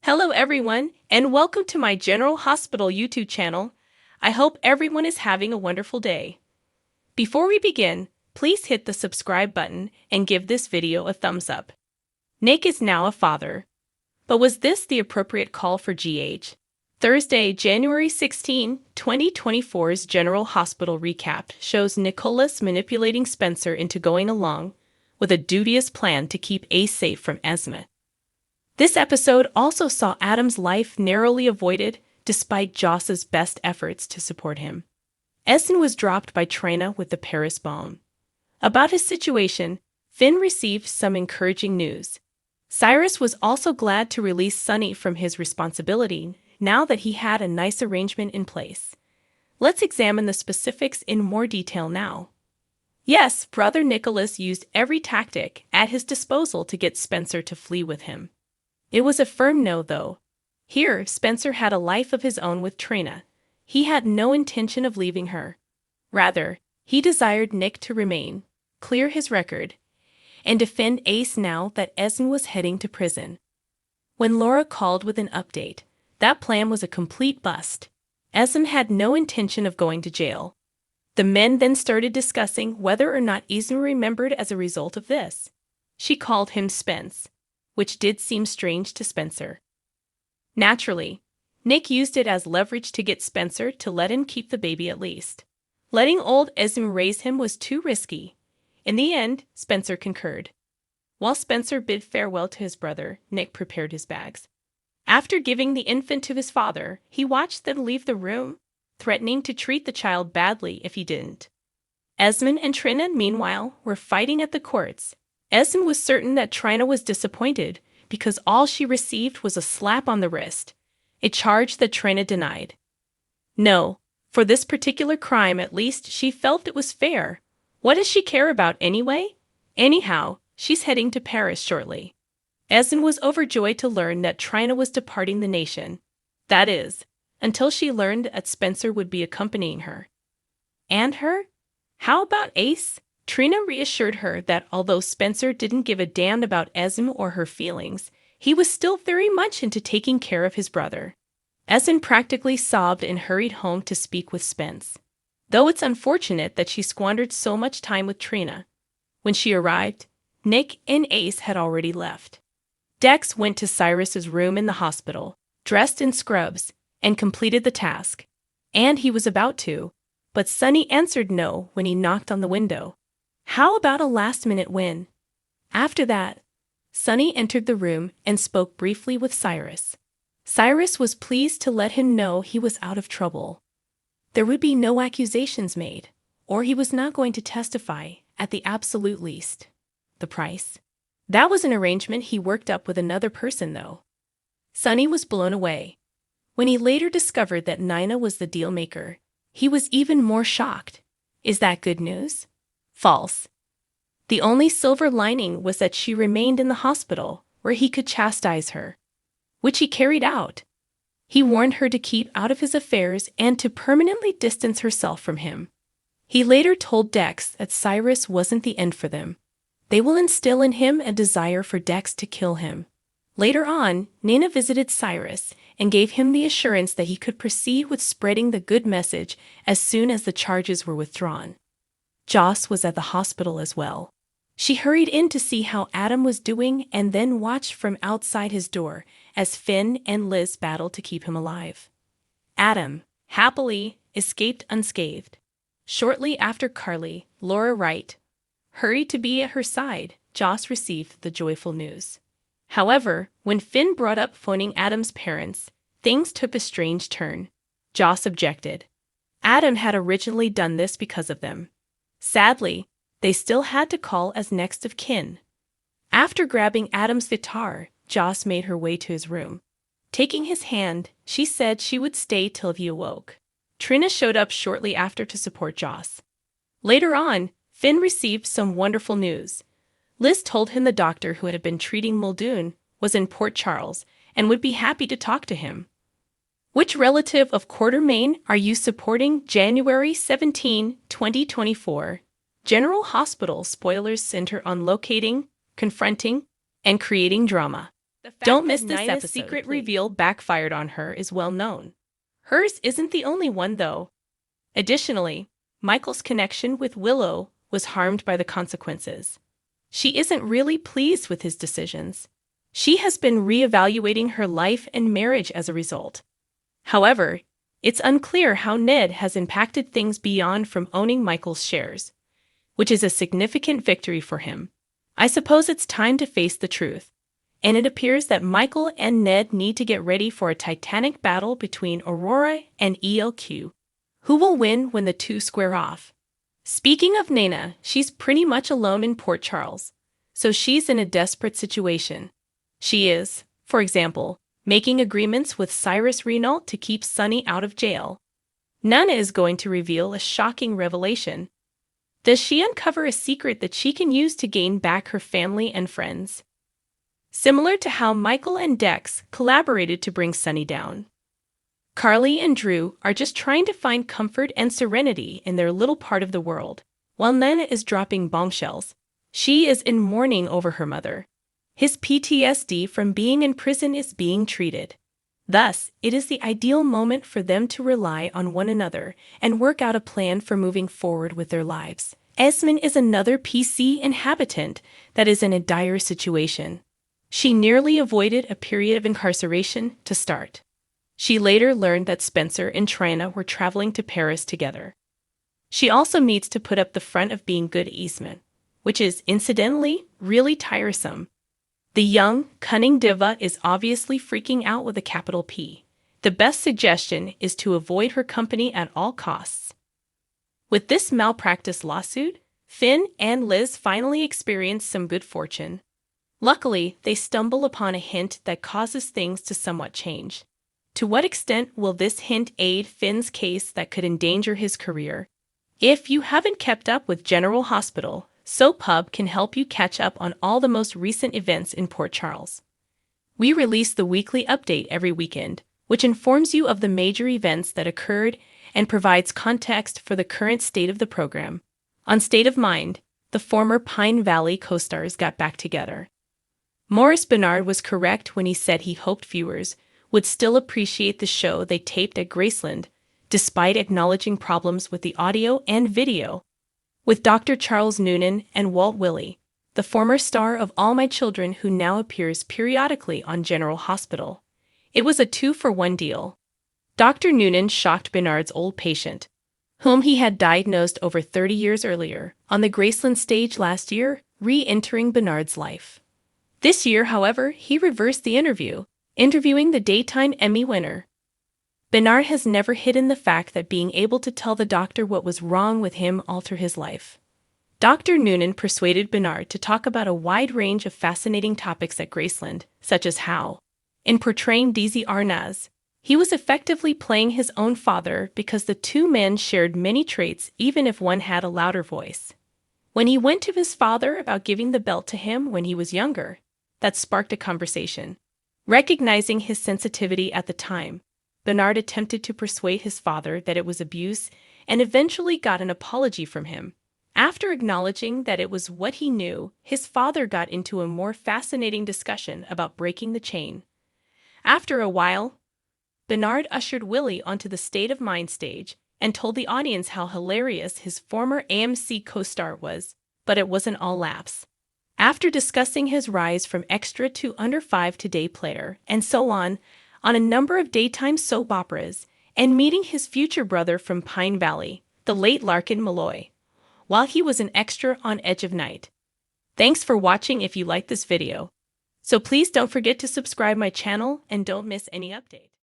Hello everyone, and welcome to my General Hospital YouTube channel. I hope everyone is having a wonderful day. Before we begin, please hit the subscribe button and give this video a thumbs up. Nick is now a father. But was this the appropriate call for GH? Thursday, January 16, 2024's General Hospital recap shows Nikolas manipulating Spencer into going along with a dubious plan to keep Ace safe from Esme. This episode also saw Adam's life narrowly avoided despite Joss's best efforts to support him. Essen was dropped by Trina with the Paris bomb. About his situation, Finn received some encouraging news. Cyrus was also glad to release Sonny from his responsibility now that he had a nice arrangement in place. Let's examine the specifics in more detail now. Yes, Brother Nikolas used every tactic at his disposal to get Spencer to flee with him. It was a firm no, though. Here, Spencer had a life of his own with Trina. He had no intention of leaving her. Rather, he desired Nick to remain, clear his record, and defend Ace now that Essen was heading to prison. When Laura called with an update, that plan was a complete bust. Essen had no intention of going to jail. The men then started discussing whether or not Essen remembered as a result of this. She called him Spence, which did seem strange to Spencer. Naturally, Nick used it as leverage to get Spencer to let him keep the baby at least. Letting old Esme raise him was too risky. In the end, Spencer concurred. While Spencer bid farewell to his brother, Nick prepared his bags. After giving the infant to his father, he watched them leave the room, threatening to treat the child badly if he didn't. Esmond and Trina, meanwhile, were fighting at the courts. Essen was certain that Trina was disappointed because all she received was a slap on the wrist, a charge that Trina denied. No, for this particular crime at least she felt it was fair. What does she care about anyway? Anyhow, she's heading to Paris shortly. Essen was overjoyed to learn that Trina was departing the nation. That is, until she learned that Spencer would be accompanying her. And her? How about Ace? Trina reassured her that although Spencer didn't give a damn about Esme or her feelings, he was still very much into taking care of his brother. Essen practically sobbed and hurried home to speak with Spence. Though it's unfortunate that she squandered so much time with Trina. When she arrived, Nick and Ace had already left. Dex went to Cyrus's room in the hospital, dressed in scrubs, and completed the task. And he was about to, but Sonny answered no when he knocked on the window. How about a last-minute win? After that, Sonny entered the room and spoke briefly with Cyrus. Cyrus was pleased to let him know he was out of trouble. There would be no accusations made, or he was not going to testify, at the absolute least. The price? That was an arrangement he worked up with another person, though. Sonny was blown away. When he later discovered that Nina was the deal-maker, he was even more shocked. Is that good news? False. The only silver lining was that she remained in the hospital, where he could chastise her, which he carried out. He warned her to keep out of his affairs and to permanently distance herself from him. He later told Dex that Cyrus wasn't the end for them. They will instill in him a desire for Dex to kill him. Later on, Nina visited Cyrus and gave him the assurance that he could proceed with spreading the good message as soon as the charges were withdrawn. Joss was at the hospital as well. She hurried in to see how Adam was doing and then watched from outside his door as Finn and Liz battled to keep him alive. Adam, happily, escaped unscathed. Shortly after Carly, Laura Wright, hurried to be at her side, Joss received the joyful news. However, when Finn brought up phoning Adam's parents, things took a strange turn. Joss objected. Adam had originally done this because of them. Sadly, they still had to call as next of kin. After grabbing Adam's guitar, Joss made her way to his room. Taking his hand, she said she would stay till he awoke. Trina showed up shortly after to support Joss. Later on, Finn received some wonderful news. Liz told him the doctor who had been treating Muldoon was in Port Charles and would be happy to talk to him. Which relative of Quartermain are you supporting? January 17, 2024. General Hospital spoilers center on locating, confronting, and creating drama. Don't miss this episode. Nina's secret reveal backfired on her is well known. Hers isn't the only one, though. Additionally, Michael's connection with Willow was harmed by the consequences. She isn't really pleased with his decisions. She has been reevaluating her life and marriage as a result. However, it's unclear how Ned has impacted things beyond from owning Michael's shares, which is a significant victory for him. I suppose it's time to face the truth, and it appears that Michael and Ned need to get ready for a titanic battle between Aurora and ELQ. Who will win when the two square off? Speaking of Nina, she's pretty much alone in Port Charles, so she's in a desperate situation. She is, for example, making agreements with Cyrus Renault to keep Sonny out of jail. Nana is going to reveal a shocking revelation. Does she uncover a secret that she can use to gain back her family and friends? Similar to how Michael and Dex collaborated to bring Sonny down. Carly and Drew are just trying to find comfort and serenity in their little part of the world, while Nana is dropping bombshells. She is in mourning over her mother. His PTSD from being in prison is being treated. Thus, it is the ideal moment for them to rely on one another and work out a plan for moving forward with their lives. Esmond is another PC inhabitant that is in a dire situation. She nearly avoided a period of incarceration to start. She later learned that Spencer and Trina were traveling to Paris together. She also needs to put up the front of being good Eastman, which is, incidentally, really tiresome. The young, cunning diva is obviously freaking out with a capital P. The best suggestion is to avoid her company at all costs. With this malpractice lawsuit, Finn and Liz finally experience some good fortune. Luckily, they stumble upon a hint that causes things to somewhat change. To what extent will this hint aid Finn's case that could endanger his career? If you haven't kept up with General Hospital, Soap Hub can help you catch up on all the most recent events in Port Charles. We release the weekly update every weekend, which informs you of the major events that occurred and provides context for the current state of the program. On State of Mind, the former Pine Valley co-stars got back together. Maurice Bernard was correct when he said he hoped viewers would still appreciate the show they taped at Graceland, despite acknowledging problems with the audio and video. With Dr. Charles Noonan and Walt Willey, the former star of All My Children who now appears periodically on General Hospital. It was a 2-for-1 deal. Dr. Noonan shocked Bernard's old patient, whom he had diagnosed over 30 years earlier, on the Graceland stage last year, re-entering Bernard's life. This year, however, he reversed the interviewing the Daytime Emmy winner. Bernard has never hidden the fact that being able to tell the doctor what was wrong with him altered his life. Dr. Noonan persuaded Bernard to talk about a wide range of fascinating topics at Graceland, such as how, in portraying DZ Arnaz, he was effectively playing his own father because the two men shared many traits even if one had a louder voice. When he went to his father about giving the belt to him when he was younger, that sparked a conversation. Recognizing his sensitivity at the time, Bernard attempted to persuade his father that it was abuse and eventually got an apology from him. After acknowledging that it was what he knew, his father got into a more fascinating discussion about breaking the chain. After a while, Bernard ushered Willie onto the State of Mind stage and told the audience how hilarious his former AMC co-star was, but it wasn't all laughs. After discussing his rise from extra to under 5 to day player, and so on a number of daytime soap operas, and meeting his future brother from Pine Valley, the late Larkin Malloy, while he was an extra on Edge of Night. Thanks for watching if you liked this video. So please don't forget to subscribe my channel and don't miss any update.